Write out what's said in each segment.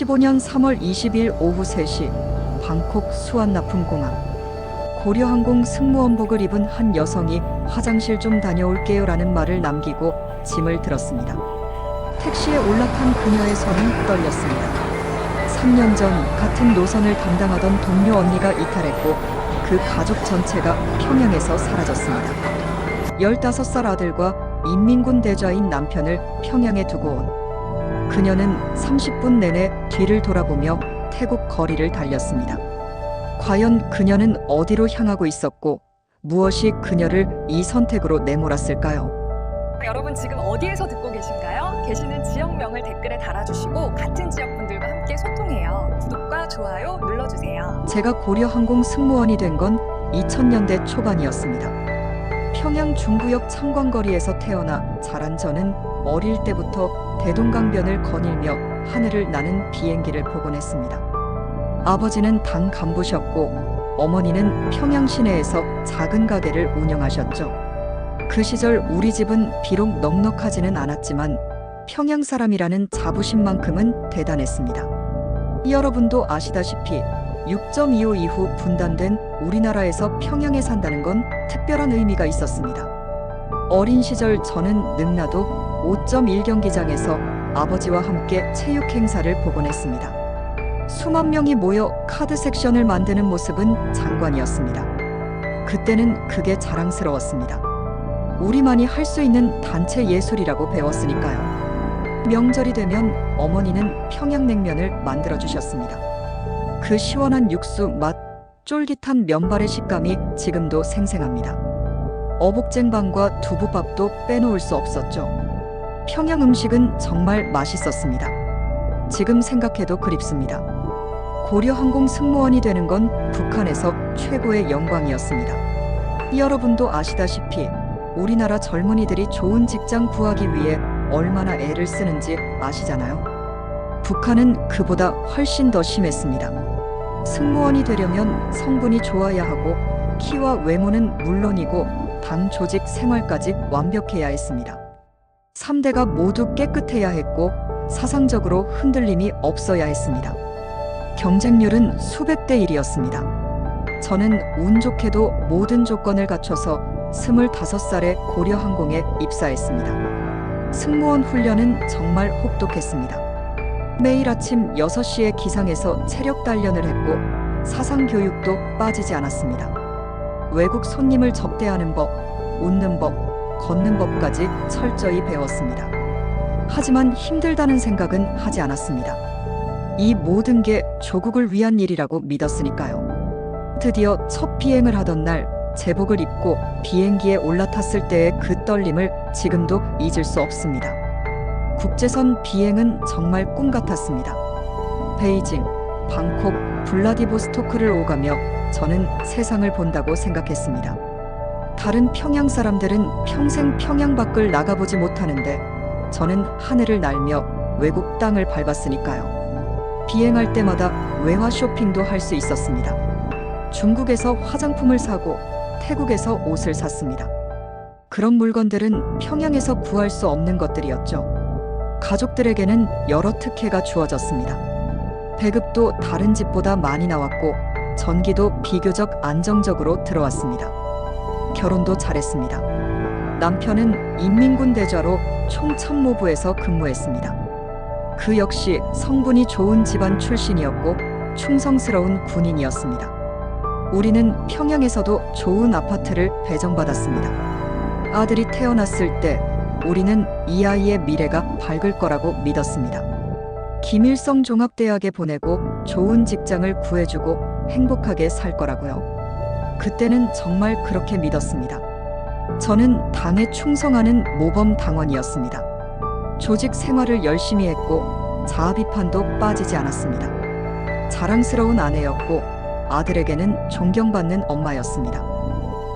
2015년 3월 20일 오후 3시 방콕 수완나품공항. 고려항공 승무원복을 입은 한 여성이 화장실 좀 다녀올게요 라는 말을 남기고 짐을 들었습니다. 택시에 올라탄 그녀의 손은 떨렸습니다. 3년 전 같은 노선을 담당하던 동료 언니가 이탈했고 그 가족 전체가 평양에서 사라졌습니다. 15살 아들과 인민군 대좌인 남편을 평양에 두고 온 그녀는 30분 내내 뒤를 돌아보며 태국 거리를 달렸습니다. 과연 그녀는 어디로 향하고 있었고 무엇이 그녀를 이 선택으로 내몰았을까요? 여러분 지금 어디에서 듣고 계신가요? 계시는 지역명을 댓글에 달아주시고 같은 지역분들과 함께 소통해요. 구독과 좋아요 눌러주세요. 제가 고려항공 승무원이 된 건 2000년대 초반이었습니다. 평양 중구역 창광거리에서 태어나 자란 저는 어릴 때부터 대동강변을 거닐며 하늘을 나는 비행기를 보곤 했습니다. 아버지는 당 간부셨고 어머니는 평양 시내에서 작은 가게를 운영하셨죠. 그 시절 우리 집은 비록 넉넉하지는 않았지만 평양 사람이라는 자부심만큼은 대단했습니다. 여러분도 아시다시피 6.25 이후 분단된 우리나라에서 평양에 산다는 건 특별한 의미가 있었습니다. 어린 시절 저는 능라도 5.1 경기장에서 아버지와 함께 체육 행사를 보곤 했습니다. 수만 명이 모여 카드 섹션을 만드는 모습은 장관이었습니다. 그때는 그게 자랑스러웠습니다. 우리만이 할 수 있는 단체 예술이라고 배웠으니까요. 명절이 되면 어머니는 평양냉면을 만들어 주셨습니다. 그 시원한 육수 맛, 쫄깃한 면발의 식감이 지금도 생생합니다. 어복쟁반과 두부밥도 빼놓을 수 없었죠. 평양 음식은 정말 맛있었습니다. 지금 생각해도 그립습니다. 고려항공 승무원이 되는 건 북한에서 최고의 영광이었습니다. 여러분도 아시다시피 우리나라 젊은이들이 좋은 직장 구하기 위해 얼마나 애를 쓰는지 아시잖아요. 북한은 그보다 훨씬 더 심했습니다. 승무원이 되려면 성분이 좋아야 하고 키와 외모는 물론이고 당 조직 생활까지 완벽해야 했습니다. 3대가 모두 깨끗해야 했고 사상적으로 흔들림이 없어야 했습니다. 경쟁률은 수백 대 1이었습니다. 저는 운 좋게도 모든 조건을 갖춰서 25살에 고려항공에 입사했습니다. 승무원 훈련은 정말 혹독했습니다. 매일 아침 6시에 기상해서 체력 단련을 했고 사상 교육도 빠지지 않았습니다. 외국 손님을 접대하는 법, 웃는 법, 걷는 법까지 철저히 배웠습니다. 하지만 힘들다는 생각은 하지 않았습니다. 이 모든 게 조국을 위한 일이라고 믿었으니까요. 드디어 첫 비행을 하던 날 제복을 입고 비행기에 올라탔을 때의 그 떨림을 지금도 잊을 수 없습니다. 국제선 비행은 정말 꿈 같았습니다. 베이징, 방콕, 블라디보스토크를 오가며 저는 세상을 본다고 생각했습니다. 다른 평양 사람들은 평생 평양 밖을 나가보지 못하는데 저는 하늘을 날며 외국 땅을 밟았으니까요. 비행할 때마다 외화 쇼핑도 할 수 있었습니다. 중국에서 화장품을 사고 태국에서 옷을 샀습니다. 그런 물건들은 평양에서 구할 수 없는 것들이었죠. 가족들에게는 여러 특혜가 주어졌습니다. 배급도 다른 집보다 많이 나왔고 전기도 비교적 안정적으로 들어왔습니다. 결혼도 잘했습니다. 남편은 인민군 대좌로 총참모부에서 근무했습니다. 그 역시 성분이 좋은 집안 출신이었고 충성스러운 군인이었습니다. 우리는 평양에서도 좋은 아파트를 배정받았습니다. 아들이 태어났을 때 우리는 이 아이의 미래가 밝을 거라고 믿었습니다. 김일성 종합대학에 보내고 좋은 직장을 구해주고 행복하게 살 거라고요. 그때는 정말 그렇게 믿었습니다. 저는 당에 충성하는 모범 당원이었습니다. 조직 생활을 열심히 했고 자아 비판도 빠지지 않았습니다. 자랑스러운 아내였고 아들에게는 존경받는 엄마였습니다.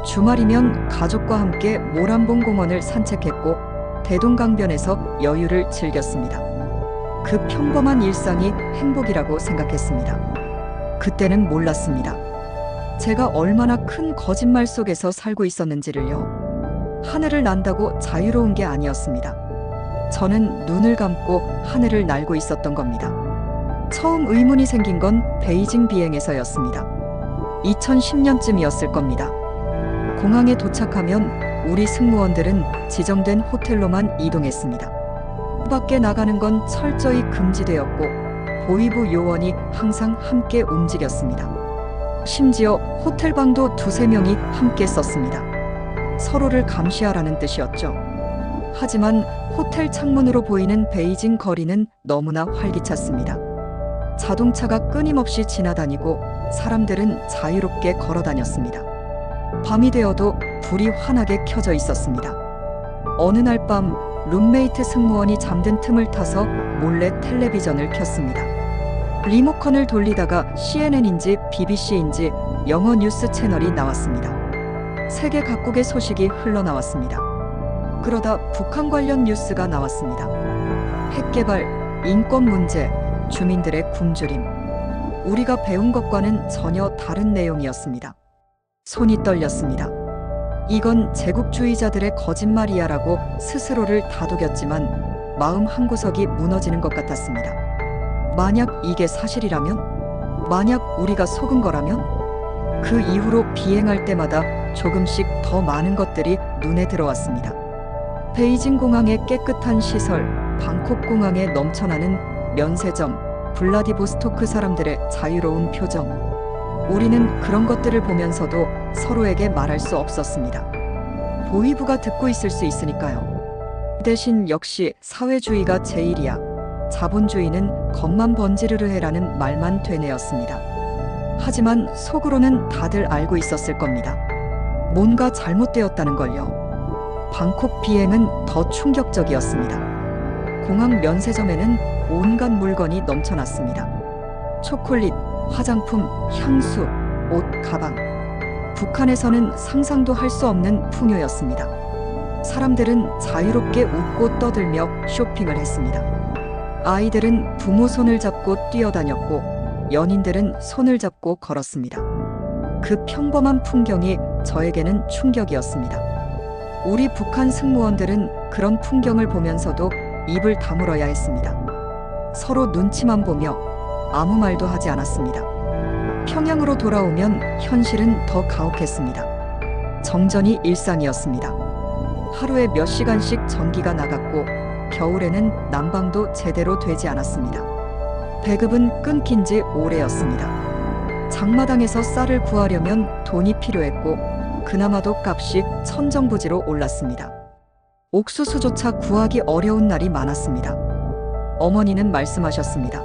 주말이면 가족과 함께 모란봉 공원을 산책했고 대동강변에서 여유를 즐겼습니다. 그 평범한 일상이 행복이라고 생각했습니다. 그때는 몰랐습니다. 제가 얼마나 큰 거짓말 속에서 살고 있었는지를요. 하늘을 난다고 자유로운 게 아니었습니다. 저는 눈을 감고 하늘을 날고 있었던 겁니다. 처음 의문이 생긴 건 베이징 비행에서였습니다. 2010년쯤이었을 겁니다. 공항에 도착하면 우리 승무원들은 지정된 호텔로만 이동했습니다. 밖에 나가는 건 철저히 금지되었고 보위부 요원이 항상 함께 움직였습니다. 심지어 호텔방도 두세 명이 함께 썼습니다. 서로를 감시하라는 뜻이었죠. 하지만 호텔 창문으로 보이는 베이징 거리는 너무나 활기찼습니다. 자동차가 끊임없이 지나다니고 사람들은 자유롭게 걸어 다녔습니다. 밤이 되어도 불이 환하게 켜져 있었습니다. 어느 날 밤 룸메이트 승무원이 잠든 틈을 타서 몰래 텔레비전을 켰습니다. 리모컨을 돌리다가 CNN인지 BBC인지 영어 뉴스 채널이 나왔습니다. 세계 각국의 소식이 흘러나왔습니다. 그러다 북한 관련 뉴스가 나왔습니다. 핵개발, 인권 문제, 주민들의 굶주림. 우리가 배운 것과는 전혀 다른 내용이었습니다. 손이 떨렸습니다. 이건 제국주의자들의 거짓말이야라고 스스로를 다독였지만 마음 한구석이 무너지는 것 같았습니다. 만약 이게 사실이라면? 만약 우리가 속은 거라면? 그 이후로 비행할 때마다 조금씩 더 많은 것들이 눈에 들어왔습니다. 베이징 공항의 깨끗한 시설, 방콕 공항에 넘쳐나는 면세점, 블라디보스토크 사람들의 자유로운 표정. 우리는 그런 것들을 보면서도 서로에게 말할 수 없었습니다. 보위부가 듣고 있을 수 있으니까요. 대신 역시 사회주의가 제일이야. 자본주의는 겉만 번지르르 해라는 말만 되뇌었습니다. 하지만 속으로는 다들 알고 있었을 겁니다. 뭔가 잘못되었다는 걸요. 방콕 비행은 더 충격적이었습니다. 공항 면세점에는 온갖 물건이 넘쳐났습니다. 초콜릿, 화장품, 향수, 옷, 가방. 북한에서는 상상도 할 수 없는 풍요였습니다. 사람들은 자유롭게 웃고 떠들며 쇼핑을 했습니다. 아이들은 부모 손을 잡고 뛰어다녔고 연인들은 손을 잡고 걸었습니다. 그 평범한 풍경이 저에게는 충격이었습니다. 우리 북한 승무원들은 그런 풍경을 보면서도 입을 다물어야 했습니다. 서로 눈치만 보며 아무 말도 하지 않았습니다. 평양으로 돌아오면 현실은 더 가혹했습니다. 정전이 일상이었습니다. 하루에 몇 시간씩 전기가 나갔고 겨울에는 난방도 제대로 되지 않았습니다. 배급은 끊긴 지 오래였습니다. 장마당에서 쌀을 구하려면 돈이 필요했고 그나마도 값이 천정부지로 올랐습니다. 옥수수조차 구하기 어려운 날이 많았습니다. 어머니는 말씀하셨습니다.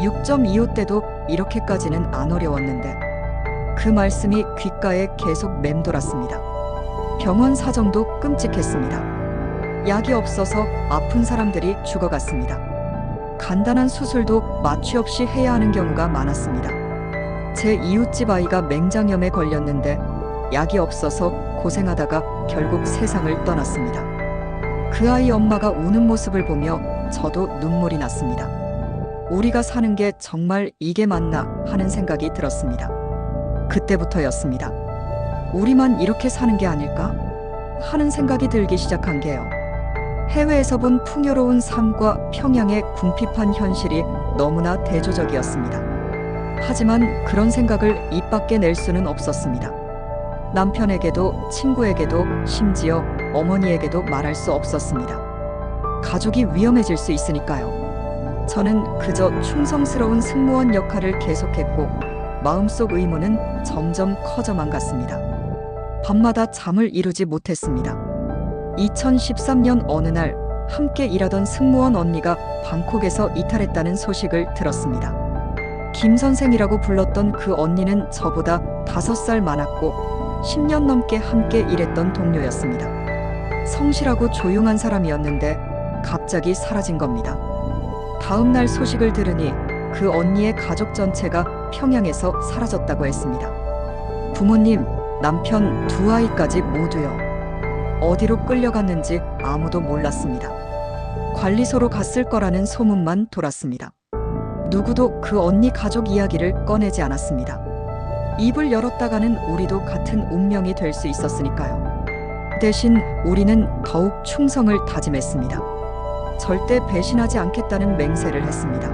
6.25 때도 이렇게까지는 안 어려웠는데. 그 말씀이 귓가에 계속 맴돌았습니다. 병원 사정도 끔찍했습니다. 약이 없어서 아픈 사람들이 죽어갔습니다. 간단한 수술도 마취 없이 해야 하는 경우가 많았습니다. 제 이웃집 아이가 맹장염에 걸렸는데 약이 없어서 고생하다가 결국 세상을 떠났습니다. 그 아이 엄마가 우는 모습을 보며 저도 눈물이 났습니다. 우리가 사는 게 정말 이게 맞나 하는 생각이 들었습니다. 그때부터였습니다. 우리만 이렇게 사는 게 아닐까 하는 생각이 들기 시작한 게요. 해외에서 본 풍요로운 삶과 평양의 궁핍한 현실이 너무나 대조적이었습니다. 하지만 그런 생각을 입 밖에 낼 수는 없었습니다. 남편에게도 친구에게도 심지어 어머니에게도 말할 수 없었습니다. 가족이 위험해질 수 있으니까요. 저는 그저 충성스러운 승무원 역할을 계속했고 마음속 의무는 점점 커져만 갔습니다. 밤마다 잠을 이루지 못했습니다. 2013년 어느 날 함께 일하던 승무원 언니가 방콕에서 이탈했다는 소식을 들었습니다. 김 선생이라고 불렀던 그 언니는 저보다 5살 많았고 10년 넘게 함께 일했던 동료였습니다. 성실하고 조용한 사람이었는데 갑자기 사라진 겁니다. 다음 날 소식을 들으니 그 언니의 가족 전체가 평양에서 사라졌다고 했습니다. 부모님, 남편, 2아이까지 모두요. 어디로 끌려갔는지 아무도 몰랐습니다. 관리소로 갔을 거라는 소문만 돌았습니다. 누구도 그 언니 가족 이야기를 꺼내지 않았습니다. 입을 열었다가는 우리도 같은 운명이 될 수 있었으니까요. 대신 우리는 더욱 충성을 다짐했습니다. 절대 배신하지 않겠다는 맹세를 했습니다.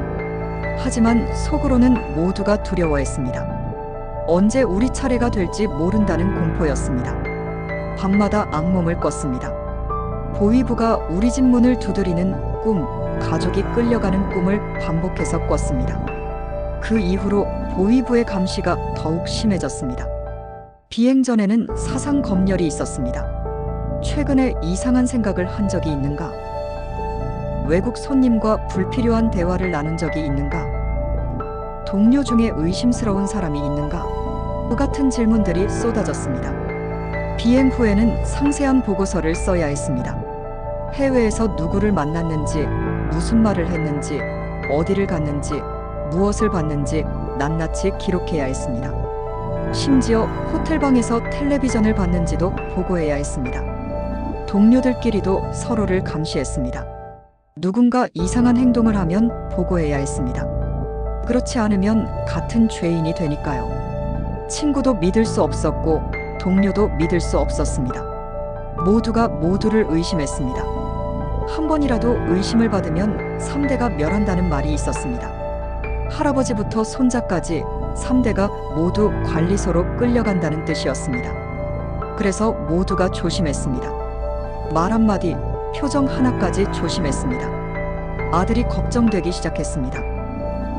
하지만 속으로는 모두가 두려워했습니다. 언제 우리 차례가 될지 모른다는 공포였습니다. 밤마다 악몽을 꿨습니다. 보위부가 우리 집 문을 두드리는 꿈, 가족이 끌려가는 꿈을 반복해서 꿨습니다. 그 이후로 보위부의 감시가 더욱 심해졌습니다. 비행 전에는 사상 검열이 있었습니다. 최근에 이상한 생각을 한 적이 있는가? 외국 손님과 불필요한 대화를 나눈 적이 있는가? 동료 중에 의심스러운 사람이 있는가? 그 같은 질문들이 쏟아졌습니다. 비행 후에는 상세한 보고서를 써야 했습니다. 해외에서 누구를 만났는지, 무슨 말을 했는지, 어디를 갔는지, 무엇을 봤는지 낱낱이 기록해야 했습니다. 심지어 호텔방에서 텔레비전을 봤는지도 보고해야 했습니다. 동료들끼리도 서로를 감시했습니다. 누군가 이상한 행동을 하면 보고해야 했습니다. 그렇지 않으면 같은 죄인이 되니까요. 친구도 믿을 수 없었고 동료도 믿을 수 없었습니다. 모두가 모두를 의심했습니다. 한 번이라도 의심을 받으면 3대가 멸한다는 말이 있었습니다. 할아버지부터 손자까지 3대가 모두 관리소로 끌려간다는 뜻이었습니다. 그래서 모두가 조심했습니다. 말 한마디, 표정 하나까지 조심했습니다. 아들이 걱정되기 시작했습니다.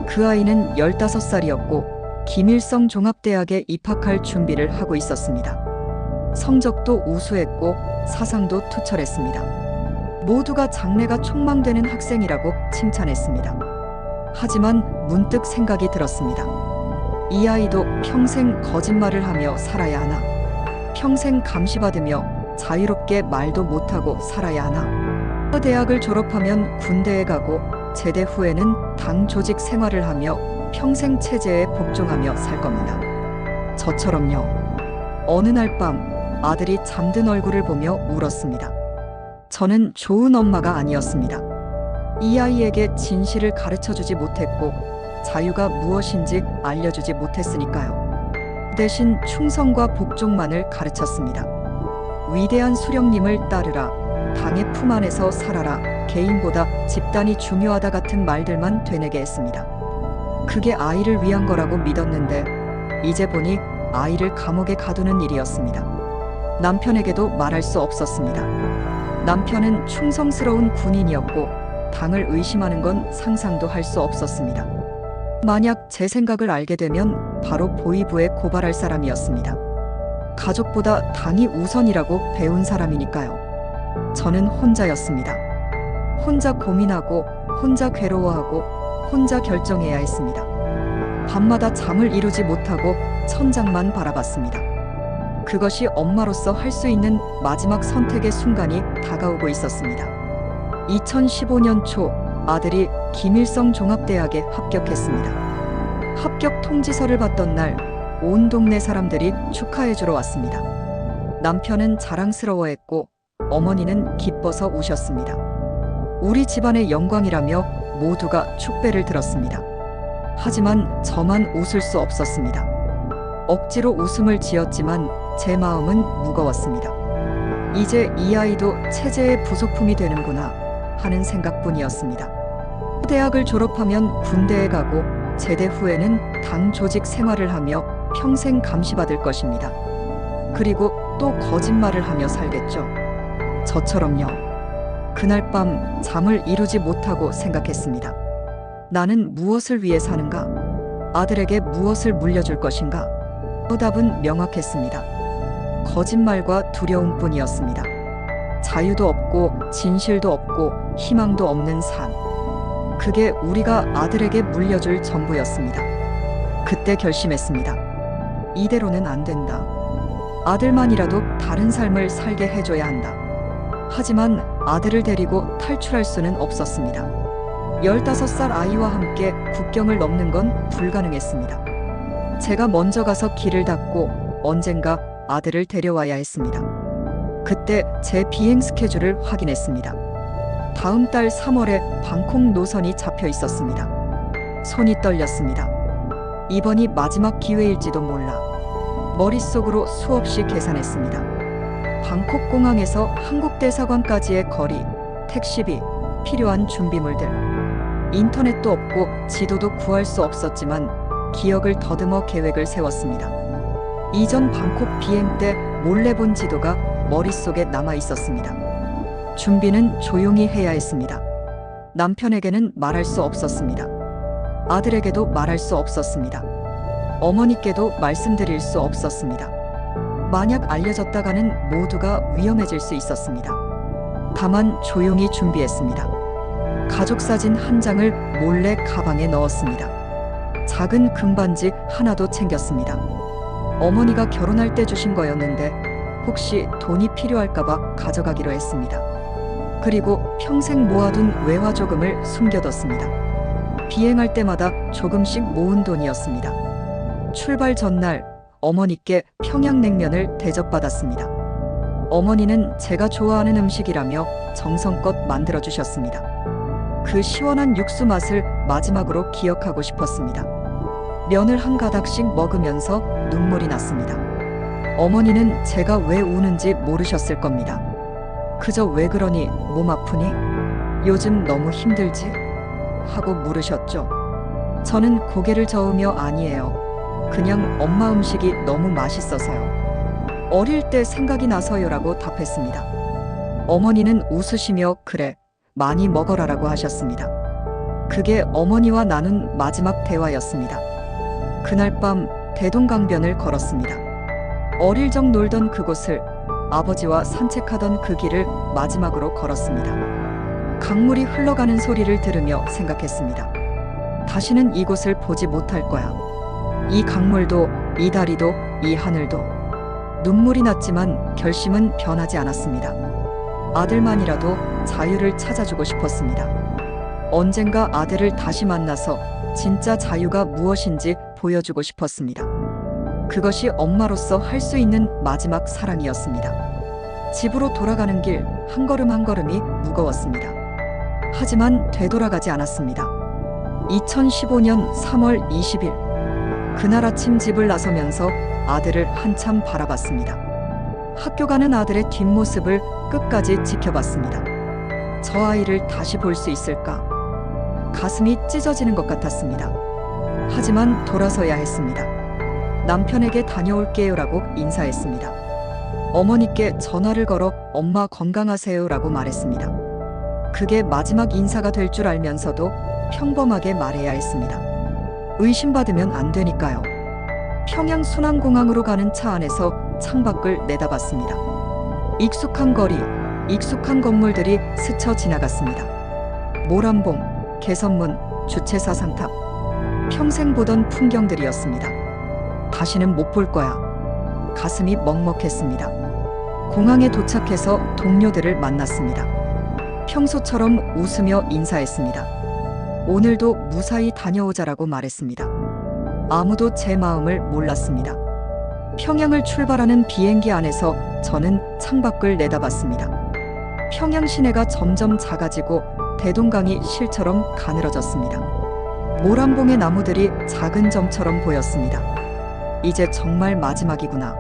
그 아이는 15살이었고 김일성 종합대학에 입학할 준비를 하고 있었습니다. 성적도 우수했고 사상도 투철했습니다. 모두가 장래가 촉망되는 학생이라고 칭찬했습니다. 하지만 문득 생각이 들었습니다. 이 아이도 평생 거짓말을 하며 살아야 하나? 평생 감시받으며 자유롭게 말도 못하고 살아야 하나? 대학을 졸업하면 군대에 가고 제대 후에는 당 조직 생활을 하며 평생 체제에 복종하며 살 겁니다. 저처럼요. 어느 날 밤 아들이 잠든 얼굴을 보며 울었습니다. 저는 좋은 엄마가 아니었습니다. 이 아이에게 진실을 가르쳐주지 못했고 자유가 무엇인지 알려주지 못했으니까요. 대신 충성과 복종만을 가르쳤습니다. 위대한 수령님을 따르라, 당의 품 안에서 살아라, 개인보다 집단이 중요하다 같은 말들만 되뇌게 했습니다. 그게 아이를 위한 거라고 믿었는데 이제 보니 아이를 감옥에 가두는 일이었습니다. 남편에게도 말할 수 없었습니다. 남편은 충성스러운 군인이었고 당을 의심하는 건 상상도 할 수 없었습니다. 만약 제 생각을 알게 되면 바로 보위부에 고발할 사람이었습니다. 가족보다 당이 우선이라고 배운 사람이니까요. 저는 혼자였습니다. 혼자 고민하고 혼자 괴로워하고 혼자 결정해야 했습니다. 밤마다 잠을 이루지 못하고 천장만 바라봤습니다. 그것이 엄마로서 할 수 있는 마지막 선택의 순간이 다가오고 있었습니다. 2015년 초 아들이 김일성 종합대학에 합격했습니다. 합격 통지서를 받던 날 온 동네 사람들이 축하해주러 왔습니다. 남편은 자랑스러워했고 어머니는 기뻐서 우셨습니다. 우리 집안의 영광이라며 모두가 축배를 들었습니다. 하지만 저만 웃을 수 없었습니다. 억지로 웃음을 지었지만 제 마음은 무거웠습니다. 이제 이 아이도 체제의 부속품이 되는구나 하는 생각뿐이었습니다. 대학을 졸업하면 군대에 가고 제대 후에는 당 조직 생활을 하며 평생 감시받을 것입니다. 그리고 또 거짓말을 하며 살겠죠. 저처럼요. 그날 밤 잠을 이루지 못하고 생각했습니다. 나는 무엇을 위해 사는가? 아들에게 무엇을 물려줄 것인가? 답은 명확했습니다. 거짓말과 두려움뿐이었습니다. 자유도 없고 진실도 없고 희망도 없는 삶. 그게 우리가 아들에게 물려줄 전부였습니다. 그때 결심했습니다. 이대로는 안 된다. 아들만이라도 다른 삶을 살게 해줘야 한다. 하지만 아들을 데리고 탈출할 수는 없었습니다. 15살 아이와 함께 국경을 넘는 건 불가능했습니다. 제가 먼저 가서 길을 닫고 언젠가 아들을 데려와야 했습니다. 그때 제 비행 스케줄을 확인했습니다. 다음 달 3월에 방콕 노선이 잡혀 있었습니다. 손이 떨렸습니다. 이번이 마지막 기회일지도 몰라. 머릿속으로 수없이 계산했습니다. 방콕 공항에서 한국 대사관까지의 거리, 택시비, 필요한 준비물들. 인터넷도 없고 지도도 구할 수 없었지만 기억을 더듬어 계획을 세웠습니다. 이전 방콕 비행 때 몰래 본 지도가 머릿속에 남아 있었습니다. 준비는 조용히 해야 했습니다. 남편에게는 말할 수 없었습니다. 아들에게도 말할 수 없었습니다. 어머니께도 말씀드릴 수 없었습니다. 만약 알려졌다가는 모두가 위험해질 수 있었습니다. 다만 조용히 준비했습니다. 가족 사진 한 장을 몰래 가방에 넣었습니다. 작은 금반지 하나도 챙겼습니다. 어머니가 결혼할 때 주신 거였는데 혹시 돈이 필요할까봐 가져가기로 했습니다. 그리고 평생 모아둔 외화조금을 숨겨뒀습니다. 비행할 때마다 조금씩 모은 돈이었습니다. 출발 전날 어머니께 평양냉면을 대접받았습니다. 어머니는 제가 좋아하는 음식이라며 정성껏 만들어주셨습니다. 그 시원한 육수 맛을 마지막으로 기억하고 싶었습니다. 면을 한 가닥씩 먹으면서 눈물이 났습니다. 어머니는 제가 왜 우는지 모르셨을 겁니다. 그저 왜 그러니, 몸 아프니, 요즘 너무 힘들지? 하고 물으셨죠. 저는 고개를 저으며 아니에요. 그냥 엄마 음식이 너무 맛있어서요. 어릴 때 생각이 나서요라고 답했습니다. 어머니는 웃으시며 그래, 많이 먹어라라고 하셨습니다. 그게 어머니와 나눈 마지막 대화였습니다. 그날 밤 대동강변을 걸었습니다. 어릴 적 놀던 그곳을, 아버지와 산책하던 그 길을 마지막으로 걸었습니다. 강물이 흘러가는 소리를 들으며 생각했습니다. 다시는 이곳을 보지 못할 거야. 이 강물도, 이 다리도, 이 하늘도. 눈물이 났지만 결심은 변하지 않았습니다. 아들만이라도 자유를 찾아주고 싶었습니다. 언젠가 아들을 다시 만나서 진짜 자유가 무엇인지 보여주고 싶었습니다. 그것이 엄마로서 할 수 있는 마지막 사랑이었습니다. 집으로 돌아가는 길 한 걸음 한 걸음이 무거웠습니다. 하지만 되돌아가지 않았습니다. 2015년 3월 20일 그날 아침 집을 나서면서 아들을 한참 바라봤습니다. 학교 가는 아들의 뒷모습을 끝까지 지켜봤습니다. 저 아이를 다시 볼 수 있을까? 가슴이 찢어지는 것 같았습니다. 하지만 돌아서야 했습니다. 남편에게 다녀올게요라고 인사했습니다. 어머니께 전화를 걸어 엄마 건강하세요라고 말했습니다. 그게 마지막 인사가 될 줄 알면서도 평범하게 말해야 했습니다. 의심받으면 안 되니까요. 평양 순환공항으로 가는 차 안에서 창밖을 내다봤습니다. 익숙한 거리, 익숙한 건물들이 스쳐 지나갔습니다. 모란봉, 개선문, 주체사상탑. 평생 보던 풍경들이었습니다. 다시는 못 볼 거야. 가슴이 먹먹했습니다. 공항에 도착해서 동료들을 만났습니다. 평소처럼 웃으며 인사했습니다. 오늘도 무사히 다녀오자라고 말했습니다. 아무도 제 마음을 몰랐습니다. 평양을 출발하는 비행기 안에서 저는 창밖을 내다봤습니다. 평양 시내가 점점 작아지고 대동강이 실처럼 가늘어졌습니다. 모란봉의 나무들이 작은 점처럼 보였습니다. 이제 정말 마지막이구나.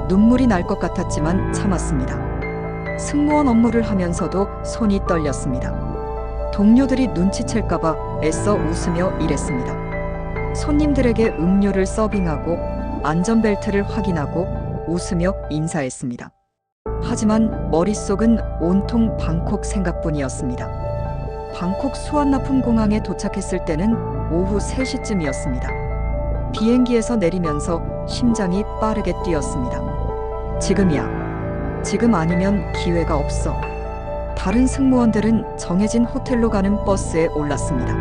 눈물이 날 것 같았지만 참았습니다. 승무원 업무를 하면서도 손이 떨렸습니다. 동료들이 눈치챌까봐 애써 웃으며 일했습니다. 손님들에게 음료를 서빙하고 안전벨트를 확인하고 웃으며 인사했습니다. 하지만 머릿속은 온통 방콕 생각뿐이었습니다. 방콕 수완나품 공항에 도착했을 때는 오후 3시쯤이었습니다. 비행기에서 내리면서 심장이 빠르게 뛰었습니다. 지금이야. 지금 아니면 기회가 없어. 다른 승무원들은 정해진 호텔로 가는 버스에 올랐습니다.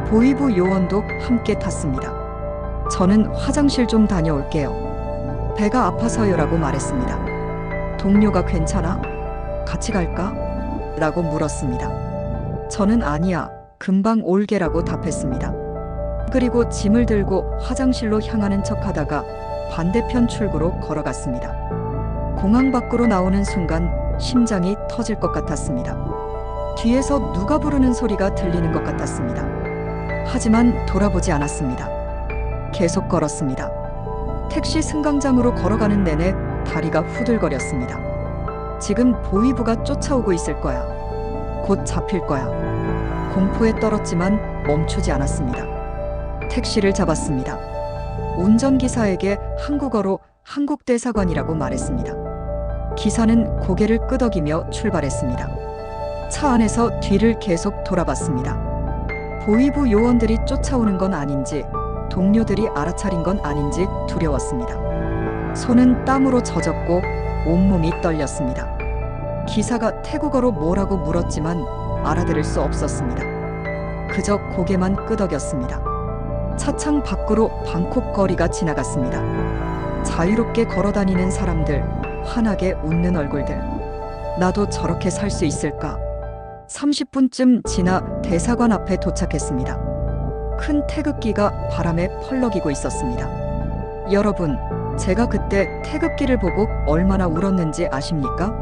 보위부 요원도 함께 탔습니다. 저는 화장실 좀 다녀올게요. 배가 아파서요라고 말했습니다. 동료가 괜찮아? 같이 갈까? 라고 물었습니다. 저는 아니야. 금방 올게라고 답했습니다. 그리고 짐을 들고 화장실로 향하는 척하다가 반대편 출구로 걸어갔습니다. 공항 밖으로 나오는 순간 심장이 터질 것 같았습니다. 뒤에서 누가 부르는 소리가 들리는 것 같았습니다. 하지만 돌아보지 않았습니다. 계속 걸었습니다. 택시 승강장으로 걸어가는 내내 다리가 후들거렸습니다. 지금 보위부가 쫓아오고 있을 거야. 곧 잡힐 거야. 공포에 떨었지만 멈추지 않았습니다. 택시를 잡았습니다. 운전기사에게 한국어로 한국대사관이라고 말했습니다. 기사는 고개를 끄덕이며 출발했습니다. 차 안에서 뒤를 계속 돌아봤습니다. 보위부 요원들이 쫓아오는 건 아닌지, 동료들이 알아차린 건 아닌지 두려웠습니다. 손은 땀으로 젖었고 온몸이 떨렸습니다. 기사가 태국어로 뭐라고 물었지만 알아들을 수 없었습니다. 그저 고개만 끄덕였습니다. 차창 밖으로 방콕 거리가 지나갔습니다. 자유롭게 걸어다니는 사람들, 환하게 웃는 얼굴들. 나도 저렇게 살 수 있을까? 30분쯤 지나 대사관 앞에 도착했습니다. 큰 태극기가 바람에 펄럭이고 있었습니다. 여러분, 제가 그때 태극기를 보고 얼마나 울었는지 아십니까?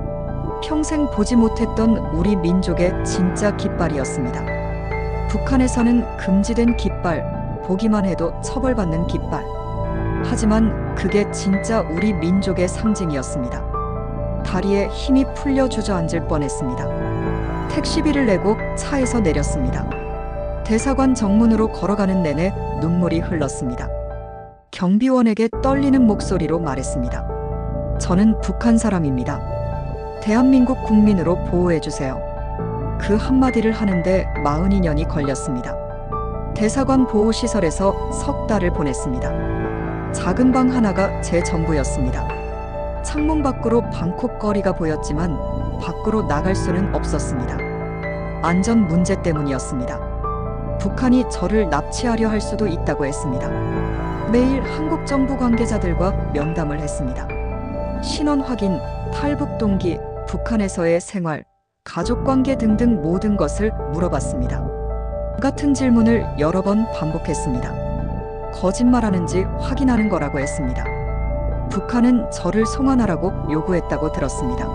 평생 보지 못했던 우리 민족의 진짜 깃발이었습니다. 북한에서는 금지된 깃발, 보기만 해도 처벌받는 깃발. 하지만 그게 진짜 우리 민족의 상징이었습니다. 다리에 힘이 풀려 주저앉을 뻔했습니다. 택시비를 내고 차에서 내렸습니다. 대사관 정문으로 걸어가는 내내 눈물이 흘렀습니다. 경비원에게 떨리는 목소리로 말했습니다. 저는 북한 사람입니다. 대한민국 국민으로 보호해주세요. 그 한마디를 하는데 42년이 걸렸습니다. 대사관 보호시설에서 석 달을 보냈습니다. 작은 방 하나가 제 전부였습니다. 창문 밖으로 방콕 거리가 보였지만 밖으로 나갈 수는 없었습니다. 안전 문제 때문이었습니다. 북한이 저를 납치하려 할 수도 있다고 했습니다. 매일 한국 정부 관계자들과 면담을 했습니다. 신원 확인, 탈북 동기, 북한에서의 생활, 가족관계 등등 모든 것을 물어봤습니다. 같은 질문을 여러 번 반복했습니다. 거짓말하는지 확인하는 거라고 했습니다. 북한은 저를 송환하라고 요구했다고 들었습니다.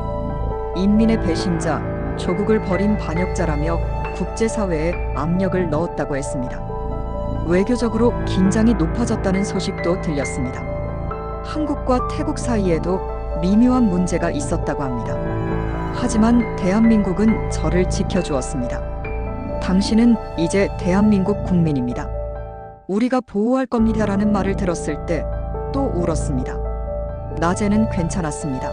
인민의 배신자, 조국을 버린 반역자라며 국제사회에 압력을 넣었다고 했습니다. 외교적으로 긴장이 높아졌다는 소식도 들렸습니다. 한국과 태국 사이에도 미묘한 문제가 있었다고 합니다. 하지만 대한민국은 저를 지켜주었습니다. 당신은 이제 대한민국 국민입니다. 우리가 보호할 겁니다라는 말을 들었을 때 또 울었습니다. 낮에는 괜찮았습니다.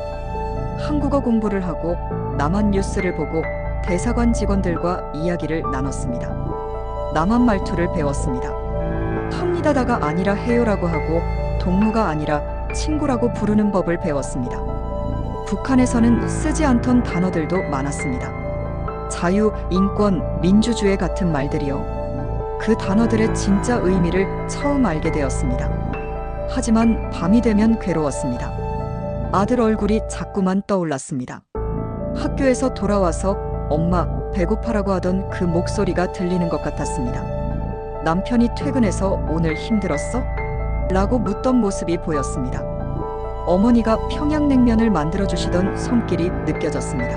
한국어 공부를 하고 남한 뉴스를 보고 대사관 직원들과 이야기를 나눴습니다. 남한 말투를 배웠습니다. 합니다다가 아니라 해요라고 하고 동무가 아니라 친구라고 부르는 법을 배웠습니다. 북한에서는 쓰지 않던 단어들도 많았습니다. 자유, 인권, 민주주의 같은 말들이요. 그 단어들의 진짜 의미를 처음 알게 되었습니다. 하지만 밤이 되면 괴로웠습니다. 아들 얼굴이 자꾸만 떠올랐습니다. 학교에서 돌아와서 엄마 배고파라고 하던 그 목소리가 들리는 것 같았습니다. 남편이 퇴근해서 오늘 힘들었어? 라고 묻던 모습이 보였습니다. 어머니가 평양냉면을 만들어주시던 손길이 느껴졌습니다.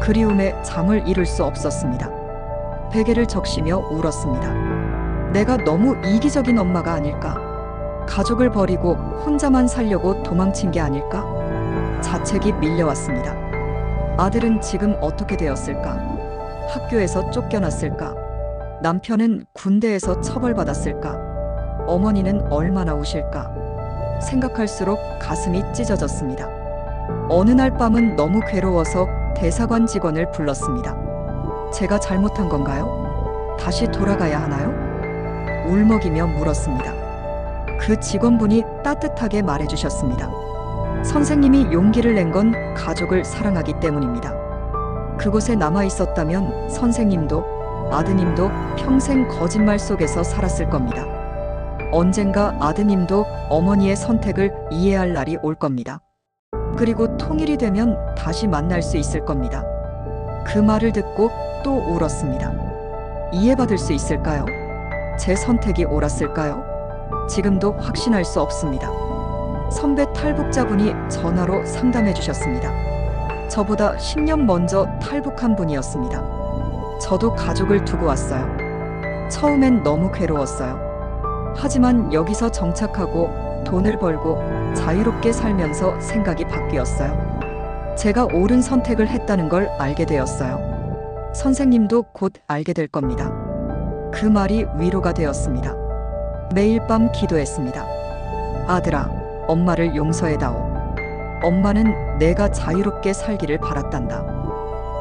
그리움에 잠을 이룰 수 없었습니다. 베개를 적시며 울었습니다. 내가 너무 이기적인 엄마가 아닐까? 가족을 버리고 혼자만 살려고 도망친 게 아닐까? 자책이 밀려왔습니다. 아들은 지금 어떻게 되었을까? 학교에서 쫓겨났을까? 남편은 군대에서 처벌받았을까? 어머니는 얼마나 우실까? 생각할수록 가슴이 찢어졌습니다. 어느 날 밤은 너무 괴로워서 대사관 직원을 불렀습니다. 제가 잘못한 건가요? 다시 돌아가야 하나요? 울먹이며 물었습니다. 그 직원분이 따뜻하게 말해주셨습니다. 선생님이 용기를 낸 건 가족을 사랑하기 때문입니다. 그곳에 남아 있었다면 선생님도 아드님도 평생 거짓말 속에서 살았을 겁니다. 언젠가 아드님도 어머니의 선택을 이해할 날이 올 겁니다. 그리고 통일이 되면 다시 만날 수 있을 겁니다. 그 말을 듣고 또 울었습니다. 이해받을 수 있을까요? 제 선택이 옳았을까요? 지금도 확신할 수 없습니다. 선배 탈북자분이 전화로 상담해 주셨습니다. 저보다 10년 먼저 탈북한 분이었습니다. 저도 가족을 두고 왔어요. 처음엔 너무 괴로웠어요. 하지만 여기서 정착하고 돈을 벌고 자유롭게 살면서 생각이 바뀌었어요. 제가 옳은 선택을 했다는 걸 알게 되었어요. 선생님도 곧 알게 될 겁니다. 그 말이 위로가 되었습니다. 매일 밤 기도했습니다. 아들아, 엄마를 용서해다오. 엄마는 내가 자유롭게 살기를 바랐단다.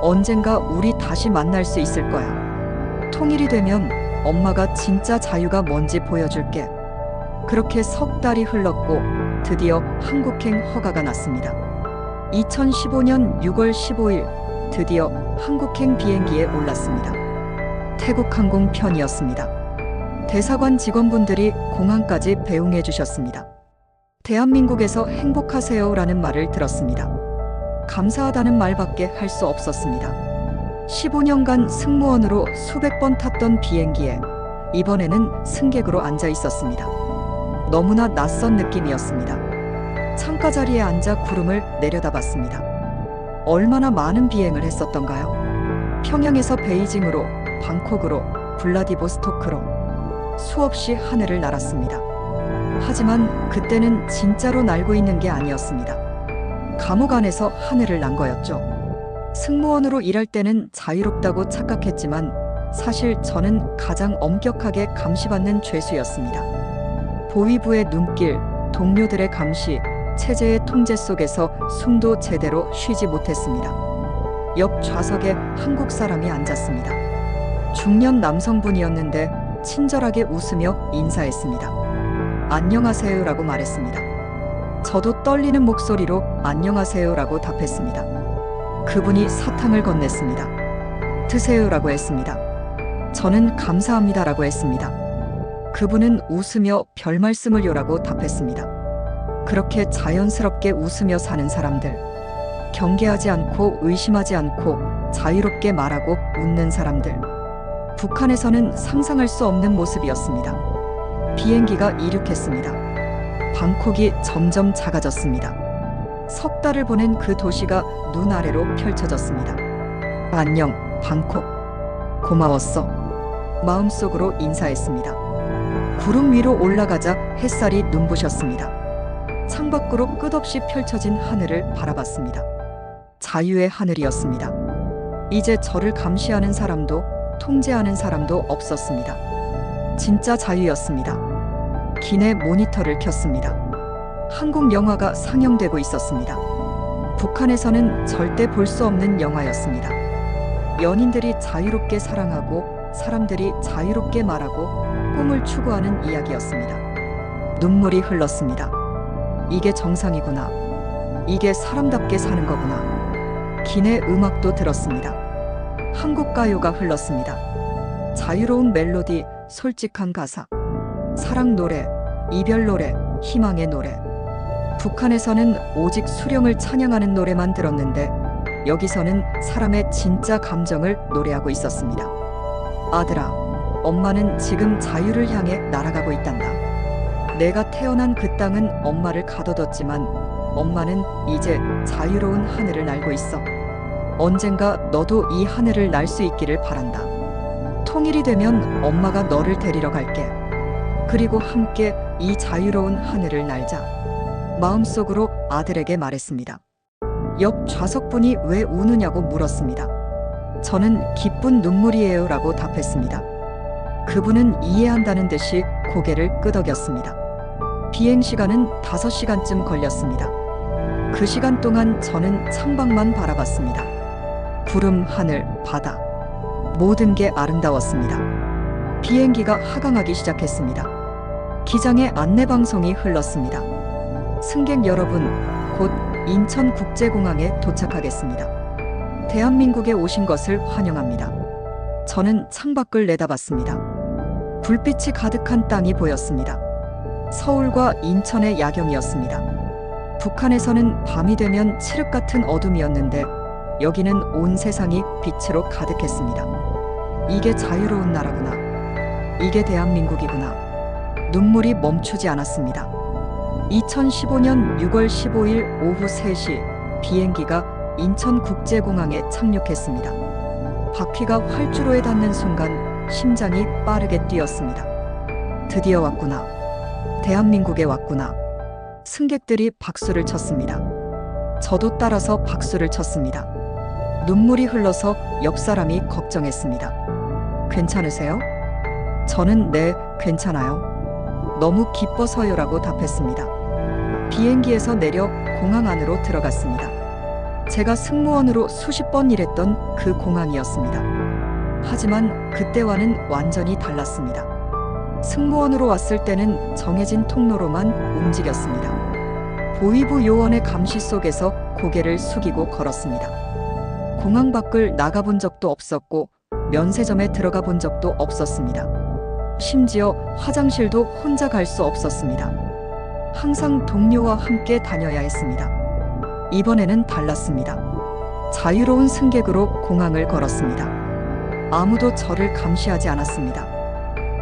언젠가 우리 다시 만날 수 있을 거야. 통일이 되면 엄마가 진짜 자유가 뭔지 보여줄게. 그렇게 석 달이 흘렀고 드디어 한국행 허가가 났습니다. 2015년 6월 15일 드디어 한국행 비행기에 올랐습니다. 태국항공 편이었습니다. 대사관 직원분들이 공항까지 배웅해 주셨습니다. 대한민국에서 행복하세요라는 말을 들었습니다. 감사하다는 말밖에 할 수 없었습니다. 15년간 승무원으로 수백 번 탔던 비행기에 이번에는 승객으로 앉아 있었습니다. 너무나 낯선 느낌이었습니다. 창가 자리에 앉아 구름을 내려다봤습니다. 얼마나 많은 비행을 했었던가요? 평양에서 베이징으로, 방콕으로, 블라디보스토크로 수없이 하늘을 날았습니다. 하지만 그때는 진짜로 날고 있는 게 아니었습니다. 감옥 안에서 하늘을 난 거였죠. 승무원으로 일할 때는 자유롭다고 착각했지만 사실 저는 가장 엄격하게 감시받는 죄수였습니다. 보위부의 눈길, 동료들의 감시, 체제의 통제 속에서 숨도 제대로 쉬지 못했습니다. 옆 좌석에 한국 사람이 앉았습니다. 중년 남성분이었는데 친절하게 웃으며 인사했습니다. 안녕하세요라고 말했습니다. 저도 떨리는 목소리로 안녕하세요라고 답했습니다. 그분이 사탕을 건넸습니다. 드세요라고 했습니다. 저는 감사합니다라고 했습니다. 그분은 웃으며 별 말씀을요라고 답했습니다. 그렇게 자연스럽게 웃으며 사는 사람들, 경계하지 않고 의심하지 않고 자유롭게 말하고 웃는 사람들, 북한에서는 상상할 수 없는 모습이었습니다. 비행기가 이륙했습니다. 방콕이 점점 작아졌습니다. 석 달을 보낸 그 도시가 눈 아래로 펼쳐졌습니다. 안녕, 방콕. 고마웠어. 마음속으로 인사했습니다. 구름 위로 올라가자 햇살이 눈부셨습니다. 창밖으로 끝없이 펼쳐진 하늘을 바라봤습니다. 자유의 하늘이었습니다. 이제 저를 감시하는 사람도 통제하는 사람도 없었습니다. 진짜 자유였습니다. 기내 모니터를 켰습니다. 한국 영화가 상영되고 있었습니다. 북한에서는 절대 볼 수 없는 영화였습니다. 연인들이 자유롭게 사랑하고 사람들이 자유롭게 말하고 꿈을 추구하는 이야기였습니다. 눈물이 흘렀습니다. 이게 정상이구나. 이게 사람답게 사는 거구나. 기내 음악도 들었습니다. 한국 가요가 흘렀습니다. 자유로운 멜로디, 솔직한 가사, 사랑 노래, 이별 노래, 희망의 노래. 북한에서는 오직 수령을 찬양하는 노래만 들었는데 여기서는 사람의 진짜 감정을 노래하고 있었습니다. 아들아, 엄마는 지금 자유를 향해 날아가고 있단다. 내가 태어난 그 땅은 엄마를 가둬뒀지만 엄마는 이제 자유로운 하늘을 날고 있어. 언젠가 너도 이 하늘을 날 수 있기를 바란다. 통일이 되면 엄마가 너를 데리러 갈게. 그리고 함께 이 자유로운 하늘을 날자. 마음속으로 아들에게 말했습니다. 옆 좌석분이 왜 우느냐고 물었습니다. 저는 기쁜 눈물이에요 라고 답했습니다. 그분은 이해한다는 듯이 고개를 끄덕였습니다. 비행 시간은 5시간쯤 걸렸습니다. 그 시간 동안 저는 창밖만 바라봤습니다. 구름, 하늘, 바다. 모든 게 아름다웠습니다. 비행기가 하강하기 시작했습니다. 기장의 안내방송이 흘렀습니다. 승객 여러분, 곧 인천국제공항에 도착하겠습니다. 대한민국에 오신 것을 환영합니다. 저는 창밖을 내다봤습니다. 불빛이 가득한 땅이 보였습니다. 서울과 인천의 야경이었습니다. 북한에서는 밤이 되면 칠흑 같은 어둠이었는데 여기는 온 세상이 빛으로 가득했습니다. 이게 자유로운 나라구나. 이게 대한민국이구나. 눈물이 멈추지 않았습니다. 2015년 6월 15일 오후 3시 비행기가 인천국제공항에 착륙했습니다. 바퀴가 활주로에 닿는 순간 심장이 빠르게 뛰었습니다. 드디어 왔구나. 대한민국에 왔구나. 승객들이 박수를 쳤습니다. 저도 따라서 박수를 쳤습니다. 눈물이 흘러서 옆 사람이 걱정했습니다. 괜찮으세요? 저는 네, 괜찮아요. 너무 기뻐서요라고 답했습니다. 비행기에서 내려 공항 안으로 들어갔습니다. 제가 승무원으로 수십 번 일했던 그 공항이었습니다. 하지만 그때와는 완전히 달랐습니다. 승무원으로 왔을 때는 정해진 통로로만 움직였습니다. 보위부 요원의 감시 속에서 고개를 숙이고 걸었습니다. 공항 밖을 나가본 적도 없었고 면세점에 들어가 본 적도 없었습니다. 심지어 화장실도 혼자 갈 수 없었습니다. 항상 동료와 함께 다녀야 했습니다. 이번에는 달랐습니다. 자유로운 승객으로 공항을 걸었습니다. 아무도 저를 감시하지 않았습니다.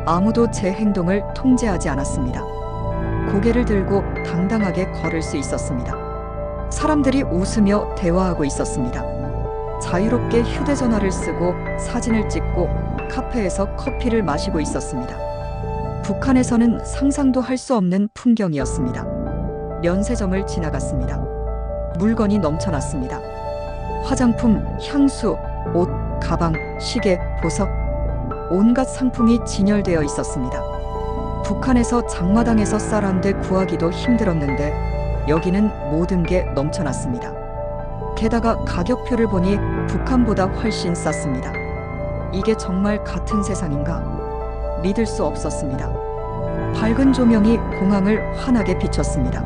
아무도 제 행동을 통제하지 않았습니다. 고개를 들고 당당하게 걸을 수 있었습니다. 사람들이 웃으며 대화하고 있었습니다. 자유롭게 휴대전화를 쓰고 사진을 찍고 카페에서 커피를 마시고 있었습니다. 북한에서는 상상도 할 수 없는 풍경이었습니다. 면세점을 지나갔습니다. 물건이 넘쳐났습니다. 화장품, 향수, 옷, 가방, 시계, 보석, 온갖 상품이 진열되어 있었습니다. 북한에서 장마당에서 쌀 한 대 구하기도 힘들었는데 여기는 모든 게 넘쳐났습니다. 게다가 가격표를 보니 북한보다 훨씬 쌌습니다. 이게 정말 같은 세상인가? 믿을 수 없었습니다. 밝은 조명이 공항을 환하게 비췄습니다.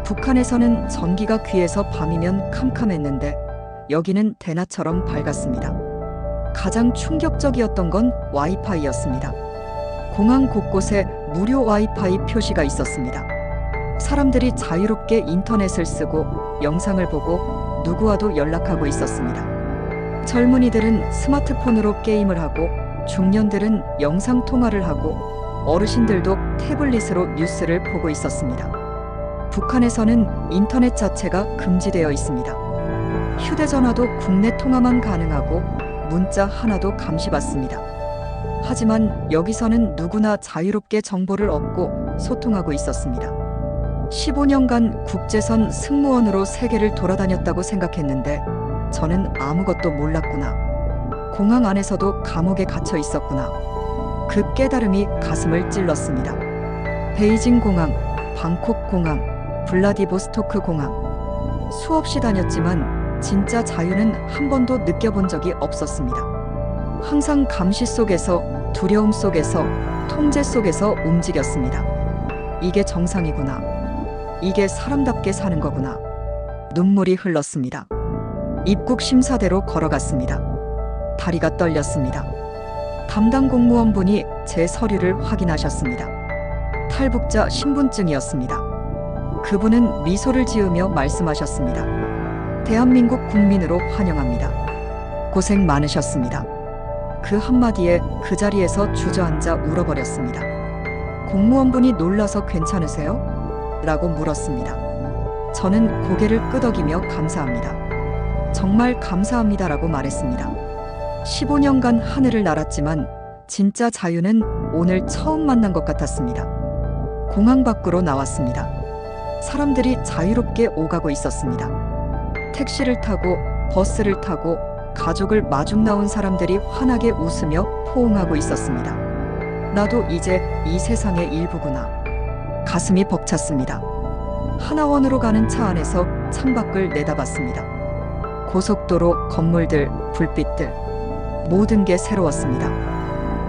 북한에서는 전기가 귀해서 밤이면 캄캄했는데 여기는 대낮처럼 밝았습니다. 가장 충격적이었던 건 와이파이였습니다. 공항 곳곳에 무료 와이파이 표시가 있었습니다. 사람들이 자유롭게 인터넷을 쓰고 영상을 보고 누구와도 연락하고 있었습니다. 젊은이들은 스마트폰으로 게임을 하고 중년들은 영상 통화를 하고 어르신들도 태블릿으로 뉴스를 보고 있었습니다. 북한에서는 인터넷 자체가 금지되어 있습니다. 휴대전화도 국내 통화만 가능하고 문자 하나도 감시받습니다. 하지만 여기서는 누구나 자유롭게 정보를 얻고 소통하고 있었습니다. 15년간 국제선 승무원으로 세계를 돌아다녔다고 생각했는데 저는 아무것도 몰랐구나. 공항 안에서도 감옥에 갇혀 있었구나. 그 깨달음이 가슴을 찔렀습니다. 베이징 공항, 방콕 공항, 블라디보스토크 공항. 수없이 다녔지만 진짜 자유는 한 번도 느껴본 적이 없었습니다. 항상 감시 속에서, 두려움 속에서, 통제 속에서 움직였습니다. 이게 정상이구나. 이게 사람답게 사는 거구나. 눈물이 흘렀습니다. 입국 심사대로 걸어갔습니다. 다리가 떨렸습니다. 담당 공무원분이 제 서류를 확인하셨습니다. 탈북자 신분증이었습니다. 그분은 미소를 지으며 말씀하셨습니다. 대한민국 국민으로 환영합니다. 고생 많으셨습니다. 그 한마디에 그 자리에서 주저앉아 울어버렸습니다. 공무원분이 놀라서 괜찮으세요? 라고 물었습니다. 저는 고개를 끄덕이며 감사합니다. 정말 감사합니다라고 말했습니다. 15년간 하늘을 날았지만 진짜 자유는 오늘 처음 만난 것 같았습니다. 공항 밖으로 나왔습니다. 사람들이 자유롭게 오가고 있었습니다. 택시를 타고 버스를 타고 가족을 마중 나온 사람들이 환하게 웃으며 포옹하고 있었습니다. 나도 이제 이 세상의 일부구나. 가슴이 벅찼습니다. 하나원으로 가는 차 안에서 창밖을 내다봤습니다. 고속도로, 건물들, 불빛들. 모든 게 새로웠습니다.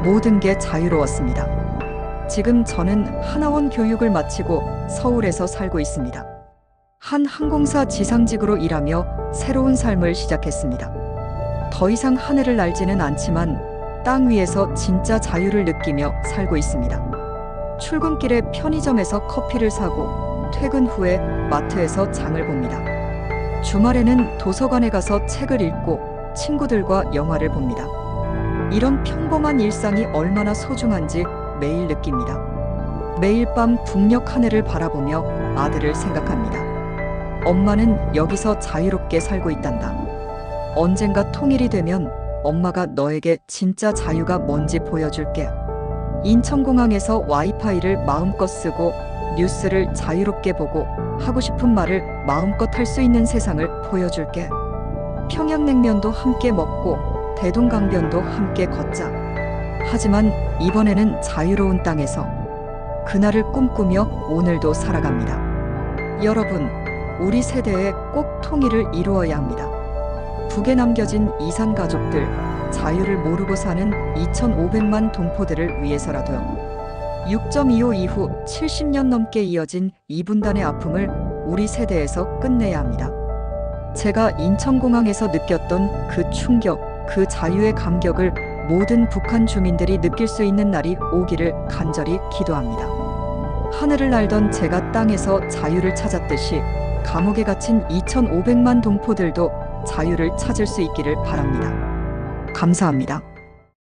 모든 게 자유로웠습니다. 지금 저는 하나원 교육을 마치고 서울에서 살고 있습니다. 한 항공사 지상직으로 일하며 새로운 삶을 시작했습니다. 더 이상 하늘을 날지는 않지만 땅 위에서 진짜 자유를 느끼며 살고 있습니다. 출근길에 편의점에서 커피를 사고 퇴근 후에 마트에서 장을 봅니다. 주말에는 도서관에 가서 책을 읽고 친구들과 영화를 봅니다. 이런 평범한 일상이 얼마나 소중한지 매일 느낍니다. 매일 밤 북녘 하늘을 바라보며 아들을 생각합니다. 엄마는 여기서 자유롭게 살고 있단다. 언젠가 통일이 되면 엄마가 너에게 진짜 자유가 뭔지 보여줄게. 인천공항에서 와이파이를 마음껏 쓰고 뉴스를 자유롭게 보고 하고 싶은 말을 마음껏 할 수 있는 세상을 보여줄게. 평양냉면도 함께 먹고 대동강변도 함께 걷자. 하지만 이번에는 자유로운 땅에서 그날을 꿈꾸며 오늘도 살아갑니다. 여러분, 우리 세대에 꼭 통일을 이루어야 합니다. 북에 남겨진 이산 가족들, 자유를 모르고 사는 2,500만 동포들을 위해서라도요. 6.25 이후 70년 넘게 이어진 이분단의 아픔을 우리 세대에서 끝내야 합니다. 제가 인천공항에서 느꼈던 그 충격, 그 자유의 감격을 모든 북한 주민들이 느낄 수 있는 날이 오기를 간절히 기도합니다. 하늘을 날던 제가 땅에서 자유를 찾았듯이 감옥에 갇힌 2,500만 동포들도 자유를 찾을 수 있기를 바랍니다. 감사합니다.